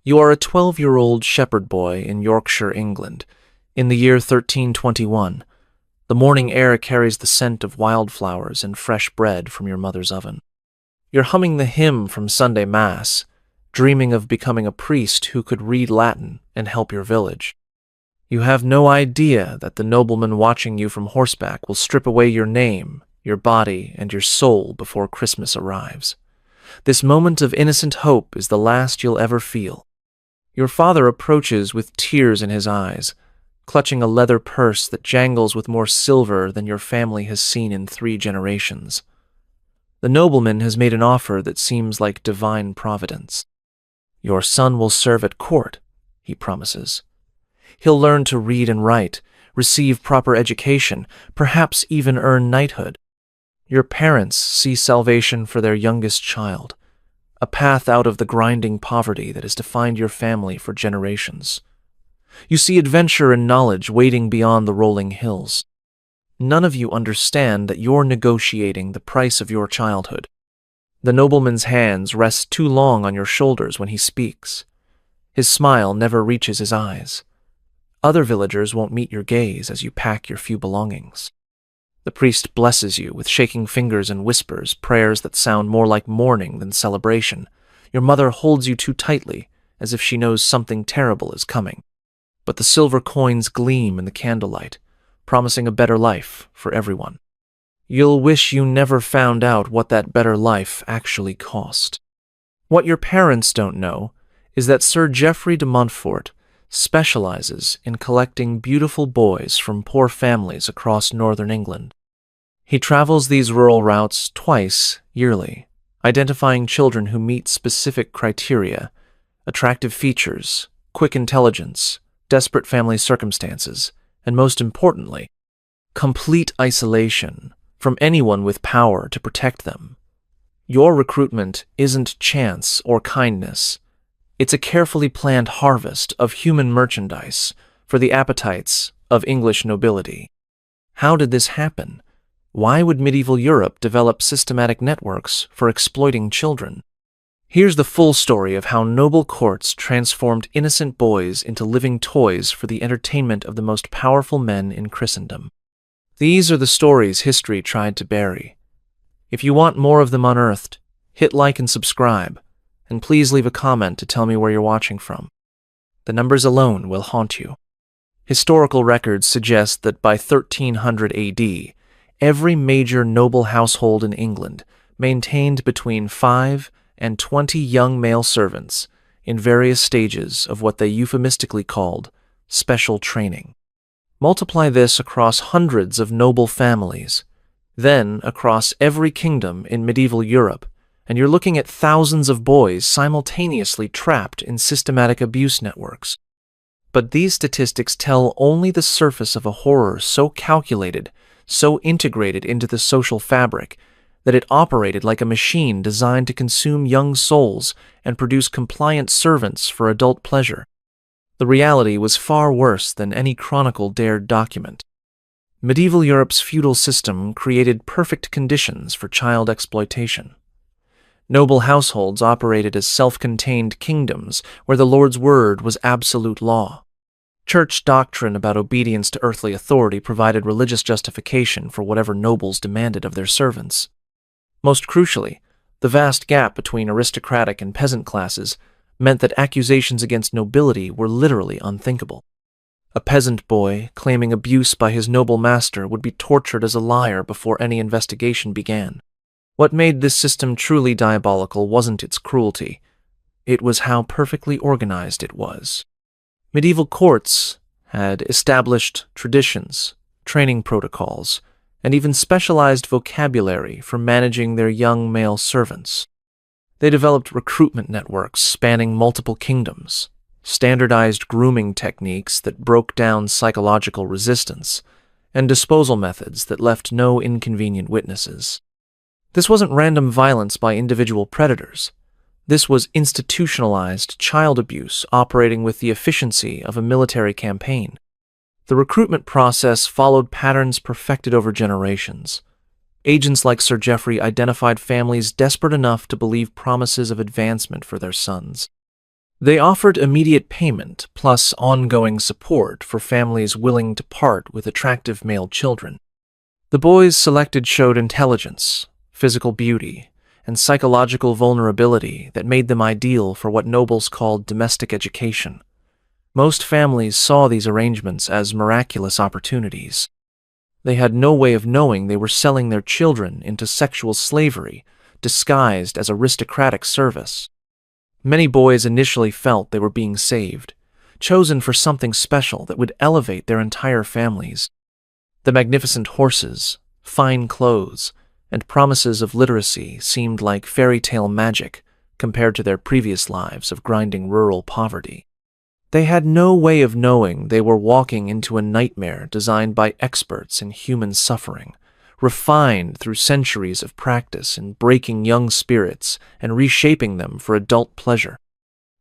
You are a 12-year-old shepherd boy in Yorkshire, England, in the year 1321. The morning air carries the scent of wildflowers and fresh bread from your mother's oven. You're humming the hymn from Sunday Mass, dreaming of becoming a priest who could read Latin and help your village. You have no idea that the nobleman watching you from horseback will strip away your name, your body, and your soul before Christmas arrives. This moment of innocent hope is the last you'll ever feel. Your father approaches with tears in his eyes, clutching a leather purse that jangles with more silver than your family has seen in 3 generations. The nobleman has made an offer that seems like divine providence. Your son will serve at court, he promises. He'll learn to read and write, receive proper education, perhaps even earn knighthood. Your parents see salvation for their youngest child, a path out of the grinding poverty that has defined your family for generations. You see adventure and knowledge waiting beyond the rolling hills. None of you understand that you're negotiating the price of your childhood. The nobleman's hands rest too long on your shoulders when he speaks. His smile never reaches his eyes. Other villagers won't meet your gaze as you pack your few belongings. The priest blesses you with shaking fingers and whispers, prayers that sound more like mourning than celebration. Your mother holds you too tightly, as if she knows something terrible is coming. But the silver coins gleam in the candlelight, promising a better life for everyone. You'll wish you never found out what that better life actually cost. What your parents don't know is that Sir Geoffrey de Montfort specializes in collecting beautiful boys from poor families across northern England. He travels these rural routes twice yearly, identifying children who meet specific criteria: attractive features, quick intelligence, desperate family circumstances, and most importantly, complete isolation from anyone with power to protect them. Your recruitment isn't chance or kindness. It's a carefully planned harvest of human merchandise for the appetites of English nobility. How did this happen? Why would medieval Europe develop systematic networks for exploiting children? Here's the full story of how noble courts transformed innocent boys into living toys for the entertainment of the most powerful men in Christendom. These are the stories history tried to bury. If you want more of them unearthed, hit like and subscribe, and please leave a comment to tell me where you're watching from. The numbers alone will haunt you. Historical records suggest that by 1300 AD, every major noble household in England maintained between 5 and 20 young male servants in various stages of what they euphemistically called special training. Multiply this across hundreds of noble families, then across every kingdom in medieval Europe, and you're looking at thousands of boys simultaneously trapped in systematic abuse networks. But these statistics tell only the surface of a horror so calculated, so integrated into the social fabric, that it operated like a machine designed to consume young souls and produce compliant servants for adult pleasure. The reality was far worse than any chronicle dared document. Medieval Europe's feudal system created perfect conditions for child exploitation. Noble households operated as self-contained kingdoms where the Lord's word was absolute law. Church doctrine about obedience to earthly authority provided religious justification for whatever nobles demanded of their servants. Most crucially, the vast gap between aristocratic and peasant classes meant that accusations against nobility were literally unthinkable. A peasant boy claiming abuse by his noble master would be tortured as a liar before any investigation began. What made this system truly diabolical wasn't its cruelty. It was how perfectly organized it was. Medieval courts had established traditions, training protocols, and even specialized vocabulary for managing their young male servants. They developed recruitment networks spanning multiple kingdoms, standardized grooming techniques that broke down psychological resistance, and disposal methods that left no inconvenient witnesses. This wasn't random violence by individual predators. This was institutionalized child abuse operating with the efficiency of a military campaign. The recruitment process followed patterns perfected over generations. Agents like Sir Geoffrey identified families desperate enough to believe promises of advancement for their sons. They offered immediate payment plus ongoing support for families willing to part with attractive male children. The boys selected showed intelligence, physical beauty, and psychological vulnerability that made them ideal for what nobles called domestic education. Most families saw these arrangements as miraculous opportunities. They had no way of knowing they were selling their children into sexual slavery, disguised as aristocratic service. Many boys initially felt they were being saved, chosen for something special that would elevate their entire families. The magnificent horses, fine clothes, and promises of literacy seemed like fairy tale magic compared to their previous lives of grinding rural poverty. They had no way of knowing they were walking into a nightmare designed by experts in human suffering, refined through centuries of practice in breaking young spirits and reshaping them for adult pleasure.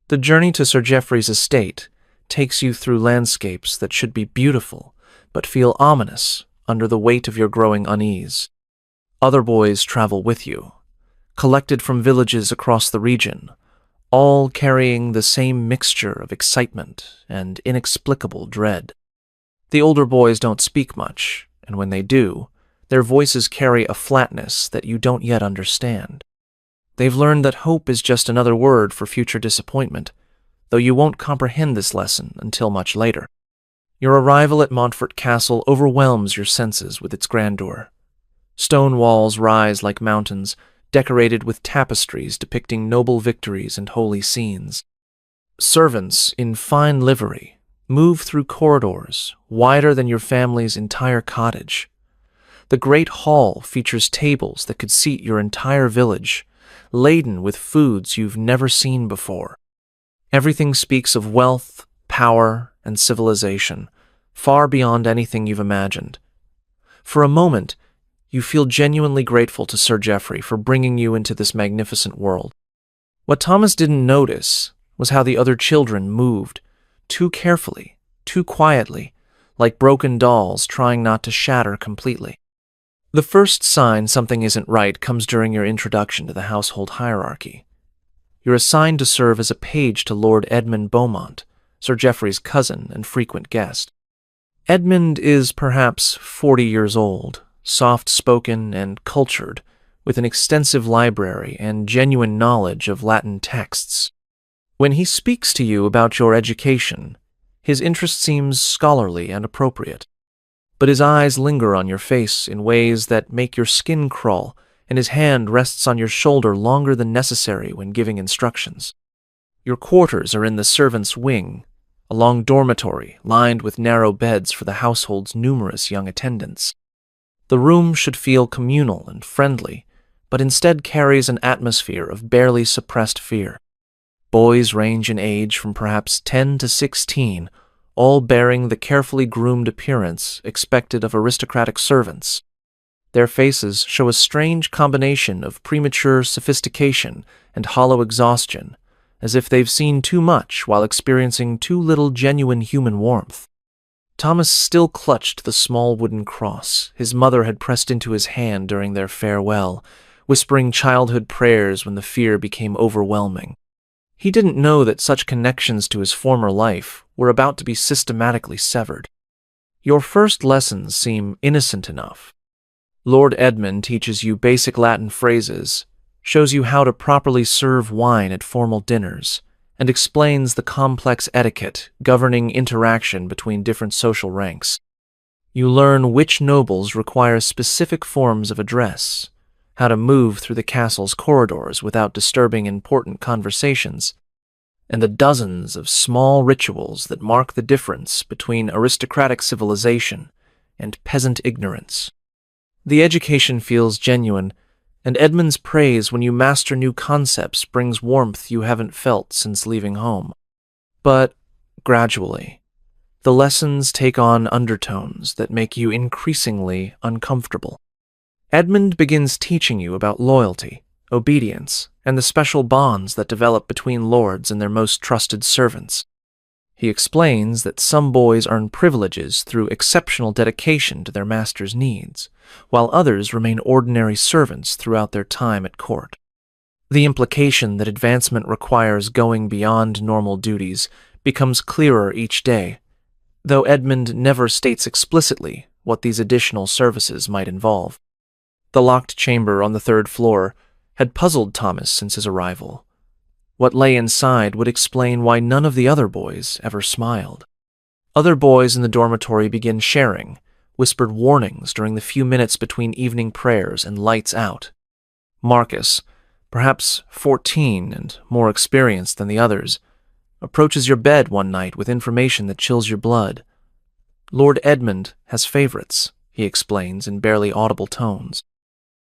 The journey to Sir Geoffrey's estate takes you through landscapes that should be beautiful but feel ominous under the weight of your growing unease. Other boys travel with you, collected from villages across the region, all carrying the same mixture of excitement and inexplicable dread. The older boys don't speak much, and when they do, their voices carry a flatness that you don't yet understand. They've learned that hope is just another word for future disappointment, though you won't comprehend this lesson until much later. Your arrival at Montfort Castle overwhelms your senses with its grandeur. Stone walls rise like mountains, decorated with tapestries depicting noble victories and holy scenes. Servants in fine livery move through corridors wider than your family's entire cottage. The great hall features tables that could seat your entire village, laden with foods you've never seen before. Everything speaks of wealth, power, and civilization, far beyond anything you've imagined. For a moment, you feel genuinely grateful to Sir Geoffrey for bringing you into this magnificent world. What Thomas didn't notice was how the other children moved, too carefully, too quietly, like broken dolls trying not to shatter completely. The first sign something isn't right comes during your introduction to the household hierarchy. You're assigned to serve as a page to Lord Edmund Beaumont, Sir Geoffrey's cousin and frequent guest. Edmund is perhaps 40 years old, soft-spoken and cultured, with an extensive library and genuine knowledge of Latin texts. When he speaks to you about your education, his interest seems scholarly and appropriate, but his eyes linger on your face in ways that make your skin crawl, and his hand rests on your shoulder longer than necessary when giving instructions. Your quarters are in the servants' wing, a long dormitory lined with narrow beds for the household's numerous young attendants. The room should feel communal and friendly, but instead carries an atmosphere of barely suppressed fear. Boys range in age from perhaps 10 to 16, all bearing the carefully groomed appearance expected of aristocratic servants. Their faces show a strange combination of premature sophistication and hollow exhaustion, as if they've seen too much while experiencing too little genuine human warmth. Thomas still clutched the small wooden cross his mother had pressed into his hand during their farewell, whispering childhood prayers when the fear became overwhelming. He didn't know that such connections to his former life were about to be systematically severed. Your first lessons seem innocent enough. Lord Edmund teaches you basic Latin phrases, shows you how to properly serve wine at formal dinners, and explains the complex etiquette governing interaction between different social ranks. You learn which nobles require specific forms of address, how to move through the castle's corridors without disturbing important conversations, and the dozens of small rituals that mark the difference between aristocratic civilization and peasant ignorance. The education feels genuine, and Edmund's praise when you master new concepts brings warmth you haven't felt since leaving home. But, gradually, the lessons take on undertones that make you increasingly uncomfortable. Edmund begins teaching you about loyalty, obedience, and the special bonds that develop between lords and their most trusted servants. He explains that some boys earn privileges through exceptional dedication to their master's needs, while others remain ordinary servants throughout their time at court. The implication that advancement requires going beyond normal duties becomes clearer each day, though Edmund never states explicitly what these additional services might involve. The locked chamber on the third floor had puzzled Thomas since his arrival. What lay inside would explain why none of the other boys ever smiled. Other boys in the dormitory begin sharing, whispered warnings during the few minutes between evening prayers and lights out. Marcus, perhaps 14 and more experienced than the others, approaches your bed one night with information that chills your blood. Lord Edmund has favorites, he explains in barely audible tones.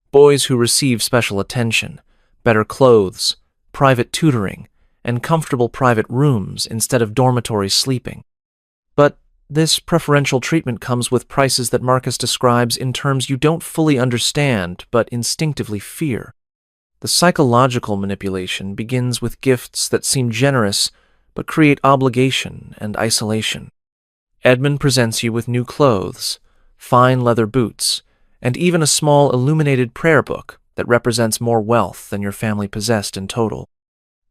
Boys who receive special attention, better clothes, private tutoring, and comfortable private rooms instead of dormitory sleeping. But this preferential treatment comes with prices that Marcus describes in terms you don't fully understand but instinctively fear. The psychological manipulation begins with gifts that seem generous but create obligation and isolation. Edmund presents you with new clothes, fine leather boots, and even a small illuminated prayer book that represents more wealth than your family possessed in total.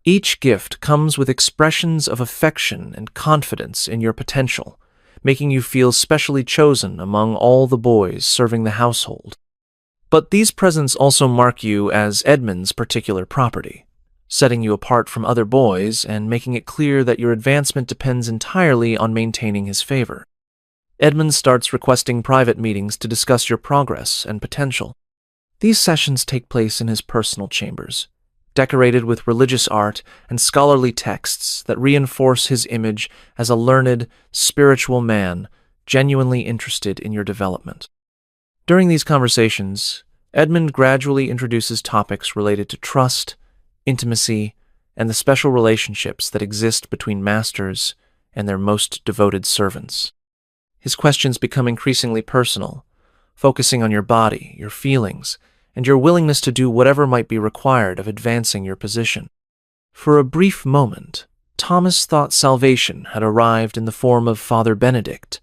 Each gift comes with expressions of affection and confidence in your potential, making you feel specially chosen among all the boys serving the household. But these presents also mark you as Edmund's particular property, setting you apart from other boys and making it clear that your advancement depends entirely on maintaining his favor. Edmund starts requesting private meetings to discuss your progress and potential. These sessions take place in his personal chambers, decorated with religious art and scholarly texts that reinforce his image as a learned, spiritual man genuinely interested in your development. During these conversations, Edmund gradually introduces topics related to trust, intimacy, and the special relationships that exist between masters and their most devoted servants. His questions become increasingly personal, focusing on your body, your feelings, and your willingness to do whatever might be required of advancing your position. For a brief moment, Thomas thought salvation had arrived in the form of Father Benedict,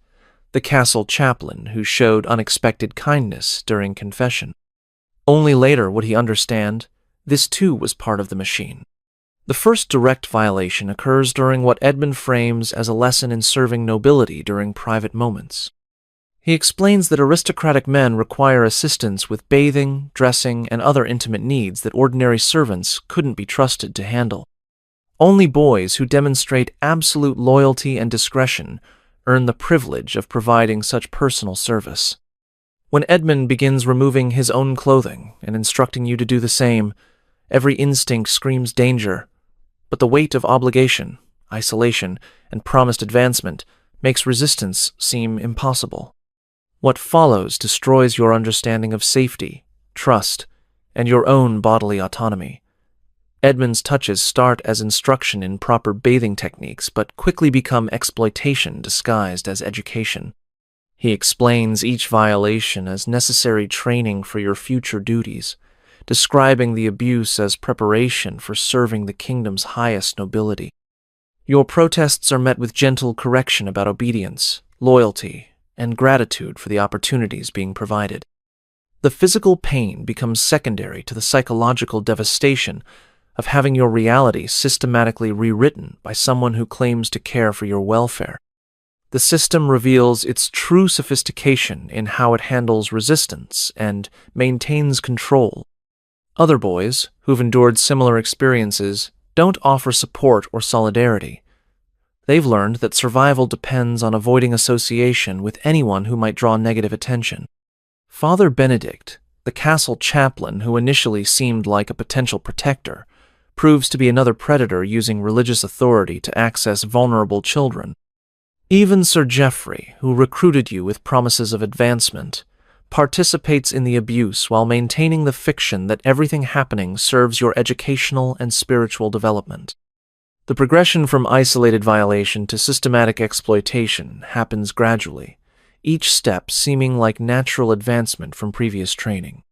the castle chaplain who showed unexpected kindness during confession. Only later would he understand this too was part of the machine. The first direct violation occurs during what Edmund frames as a lesson in serving nobility during private moments. He explains that aristocratic men require assistance with bathing, dressing, and other intimate needs that ordinary servants couldn't be trusted to handle. Only boys who demonstrate absolute loyalty and discretion earn the privilege of providing such personal service. When Edmund begins removing his own clothing and instructing you to do the same, every instinct screams danger, but the weight of obligation, isolation, and promised advancement makes resistance seem impossible. What follows destroys your understanding of safety, trust, and your own bodily autonomy. Edmund's touches start as instruction in proper bathing techniques, but quickly become exploitation disguised as education. He explains each violation as necessary training for your future duties, describing the abuse as preparation for serving the kingdom's highest nobility. Your protests are met with gentle correction about obedience, loyalty, and gratitude for the opportunities being provided. The physical pain becomes secondary to the psychological devastation of having your reality systematically rewritten by someone who claims to care for your welfare. The system reveals its true sophistication in how it handles resistance and maintains control. Other boys, who've endured similar experiences, don't offer support or solidarity. They've learned that survival depends on avoiding association with anyone who might draw negative attention. Father Benedict, the castle chaplain who initially seemed like a potential protector, proves to be another predator using religious authority to access vulnerable children. Even Sir Geoffrey, who recruited you with promises of advancement, participates in the abuse while maintaining the fiction that everything happening serves your educational and spiritual development. The progression from isolated violation to systematic exploitation happens gradually, each step seeming like natural advancement from previous training.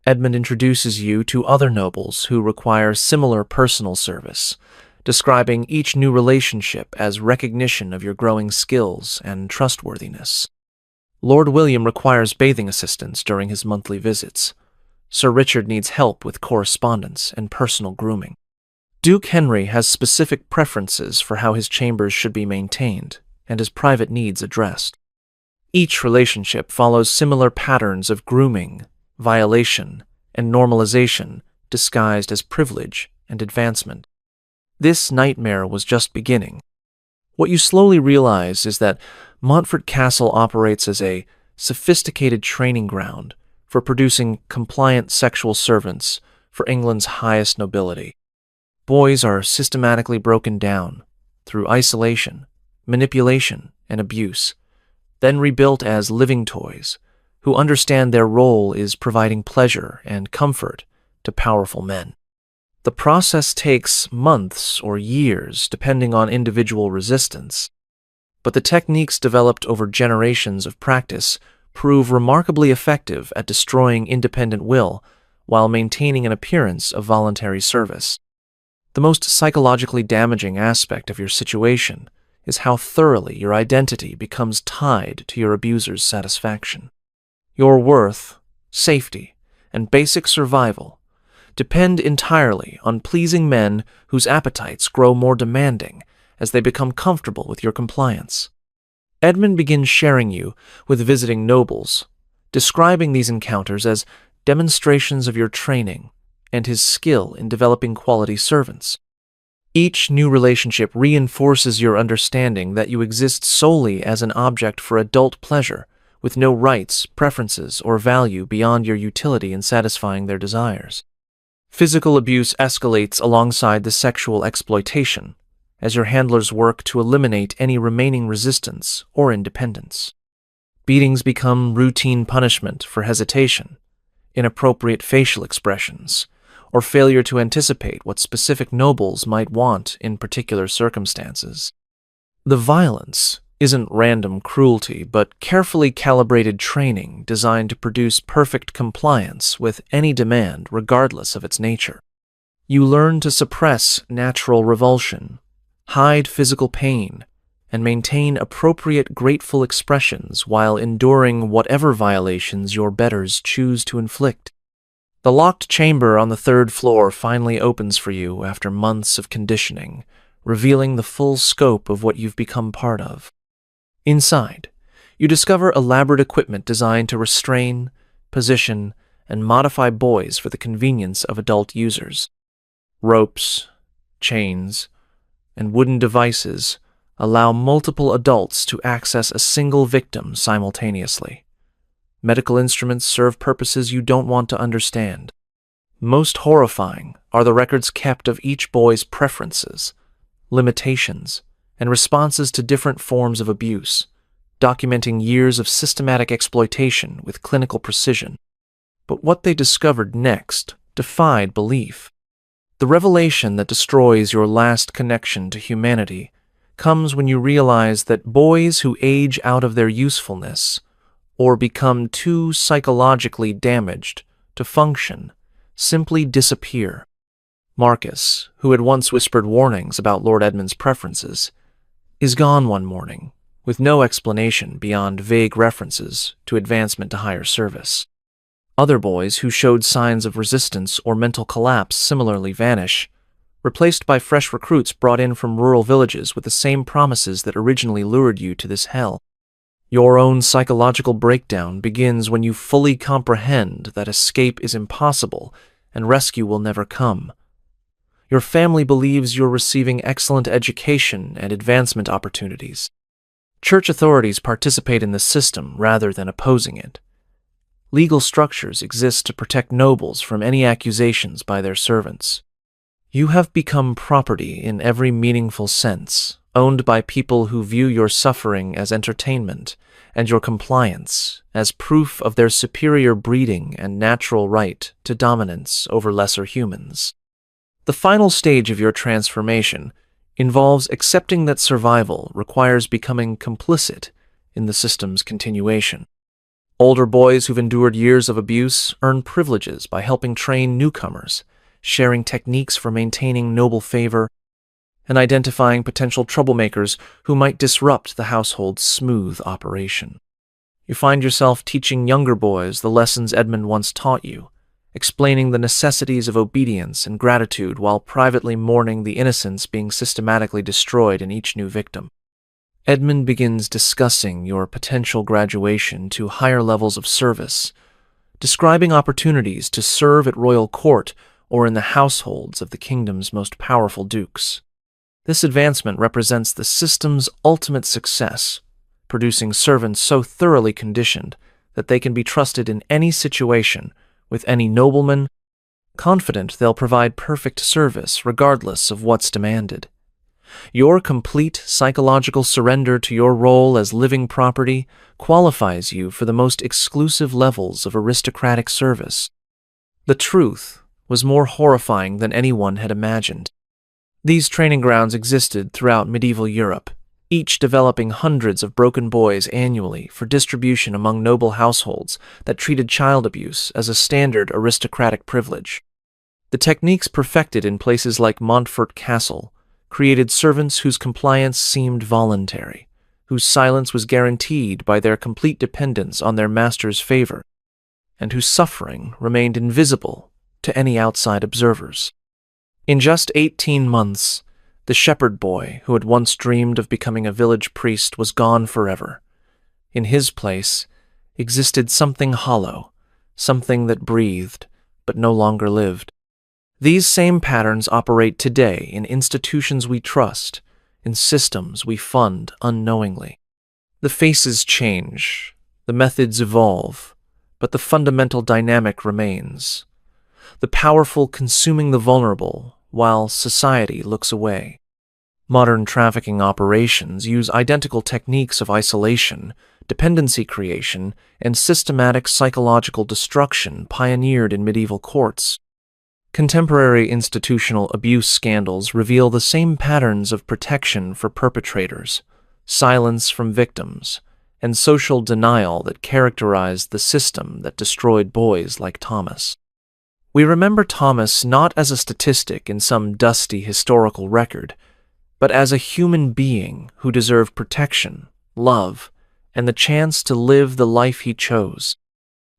Edmund introduces you to other nobles who require similar personal service, describing each new relationship as recognition of your growing skills and trustworthiness. Lord William requires bathing assistance during his monthly visits. Sir Richard needs help with correspondence and personal grooming. Duke Henry has specific preferences for how his chambers should be maintained and his private needs addressed. Each relationship follows similar patterns of grooming, violation, and normalization disguised as privilege and advancement. This nightmare was just beginning. What you slowly realize is that Montfort Castle operates as a sophisticated training ground for producing compliant sexual servants for England's highest nobility. Boys are systematically broken down through isolation, manipulation, and abuse, then rebuilt as living toys who understand their role is providing pleasure and comfort to powerful men. The process takes months or years depending on individual resistance, but the techniques developed over generations of practice prove remarkably effective at destroying independent will while maintaining an appearance of voluntary service. The most psychologically damaging aspect of your situation is how thoroughly your identity becomes tied to your abuser's satisfaction. Your worth, safety, and basic survival depend entirely on pleasing men whose appetites grow more demanding as they become comfortable with your compliance. Edmund begins sharing you with visiting nobles, describing these encounters as demonstrations of your training and his skill in developing quality servants. Each new relationship reinforces your understanding that you exist solely as an object for adult pleasure, with no rights, preferences, or value beyond your utility in satisfying their desires. Physical abuse escalates alongside the sexual exploitation, as your handlers work to eliminate any remaining resistance or independence. Beatings become routine punishment for hesitation, inappropriate facial expressions, or failure to anticipate what specific nobles might want in particular circumstances. The violence isn't random cruelty, but carefully calibrated training designed to produce perfect compliance with any demand regardless of its nature. You learn to suppress natural revulsion, hide physical pain, and maintain appropriate grateful expressions while enduring whatever violations your betters choose to inflict. The locked chamber on the 3rd floor finally opens for you after months of conditioning, revealing the full scope of what you've become part of. Inside, you discover elaborate equipment designed to restrain, position, and modify boys for the convenience of adult users. Ropes, chains, and wooden devices allow multiple adults to access a single victim simultaneously. Medical instruments serve purposes you don't want to understand. Most horrifying are the records kept of each boy's preferences, limitations, and responses to different forms of abuse, documenting years of systematic exploitation with clinical precision. But what they discovered next defied belief. The revelation that destroys your last connection to humanity comes when you realize that boys who age out of their usefulness or become too psychologically damaged to function simply disappear. Marcus, who had once whispered warnings about Lord Edmund's preferences, is gone one morning, with no explanation beyond vague references to advancement to higher service. Other boys who showed signs of resistance or mental collapse similarly vanish, replaced by fresh recruits brought in from rural villages with the same promises that originally lured you to this hell. Your own psychological breakdown begins when you fully comprehend that escape is impossible and rescue will never come. Your family believes you're receiving excellent education and advancement opportunities. Church authorities participate in the system rather than opposing it. Legal structures exist to protect nobles from any accusations by their servants. You have become property in every meaningful sense, owned by people who view your suffering as entertainment and your compliance as proof of their superior breeding and natural right to dominance over lesser humans. The final stage of your transformation involves accepting that survival requires becoming complicit in the system's continuation. Older boys who've endured years of abuse earn privileges by helping train newcomers, sharing techniques for maintaining noble favor, and identifying potential troublemakers who might disrupt the household's smooth operation. You find yourself teaching younger boys the lessons Edmund once taught you, explaining the necessities of obedience and gratitude while privately mourning the innocents being systematically destroyed in each new victim. Edmund begins discussing your potential graduation to higher levels of service, describing opportunities to serve at royal court or in the households of the kingdom's most powerful dukes. This advancement represents the system's ultimate success, producing servants so thoroughly conditioned that they can be trusted in any situation with any nobleman, confident they'll provide perfect service regardless of what's demanded. Your complete psychological surrender to your role as living property qualifies you for the most exclusive levels of aristocratic service. The truth was more horrifying than anyone had imagined. These training grounds existed throughout medieval Europe, each developing hundreds of broken boys annually for distribution among noble households that treated child abuse as a standard aristocratic privilege. The techniques perfected in places like Montfort Castle created servants whose compliance seemed voluntary, whose silence was guaranteed by their complete dependence on their master's favor, and whose suffering remained invisible to any outside observers. In just 18 months, the shepherd boy who had once dreamed of becoming a village priest was gone forever. In his place existed something hollow, something that breathed but no longer lived. These same patterns operate today in institutions we trust, in systems we fund unknowingly. The faces change, the methods evolve, but the fundamental dynamic remains. The powerful consuming the vulnerable, while society looks away. Modern trafficking operations use identical techniques of isolation, dependency creation, and systematic psychological destruction pioneered in medieval courts. Contemporary institutional abuse scandals reveal the same patterns of protection for perpetrators, silence from victims, and social denial that characterized the system that destroyed boys like Thomas. We remember Thomas not as a statistic in some dusty historical record, but as a human being who deserved protection, love, and the chance to live the life he chose.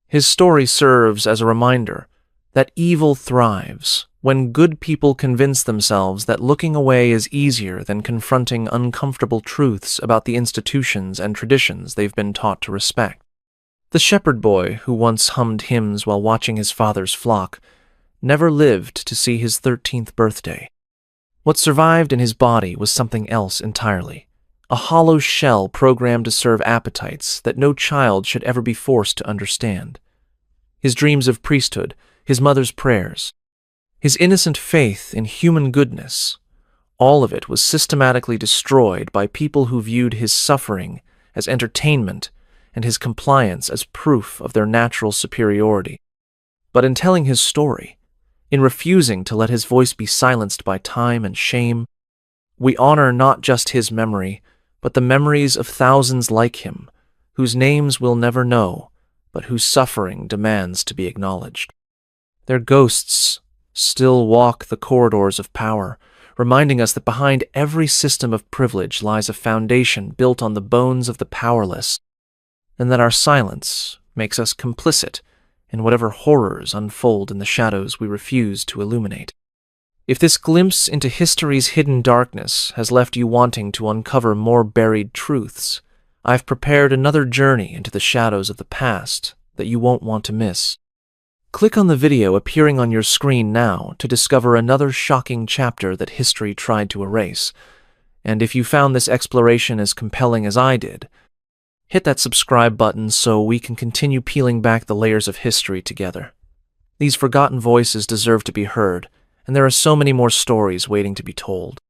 His story serves as a reminder that evil thrives when good people convince themselves that looking away is easier than confronting uncomfortable truths about the institutions and traditions they've been taught to respect. The shepherd boy who once hummed hymns while watching his father's flock never lived to see his 13th birthday. What survived in his body was something else entirely, a hollow shell programmed to serve appetites that no child should ever be forced to understand. His dreams of priesthood, his mother's prayers, his innocent faith in human goodness, all of it was systematically destroyed by people who viewed his suffering as entertainment and his compliance as proof of their natural superiority. But in telling his story, in refusing to let his voice be silenced by time and shame, we honor not just his memory, but the memories of thousands like him, whose names we'll never know, but whose suffering demands to be acknowledged. Their ghosts still walk the corridors of power, reminding us that behind every system of privilege lies a foundation built on the bones of the powerless, and that our silence makes us complicit in whatever horrors unfold in the shadows we refuse to illuminate. If this glimpse into history's hidden darkness has left you wanting to uncover more buried truths, I've prepared another journey into the shadows of the past that you won't want to miss. Click on the video appearing on your screen now to discover another shocking chapter that history tried to erase. And if you found this exploration as compelling as I did, hit that subscribe button so we can continue peeling back the layers of history together. These forgotten voices deserve to be heard, and there are so many more stories waiting to be told.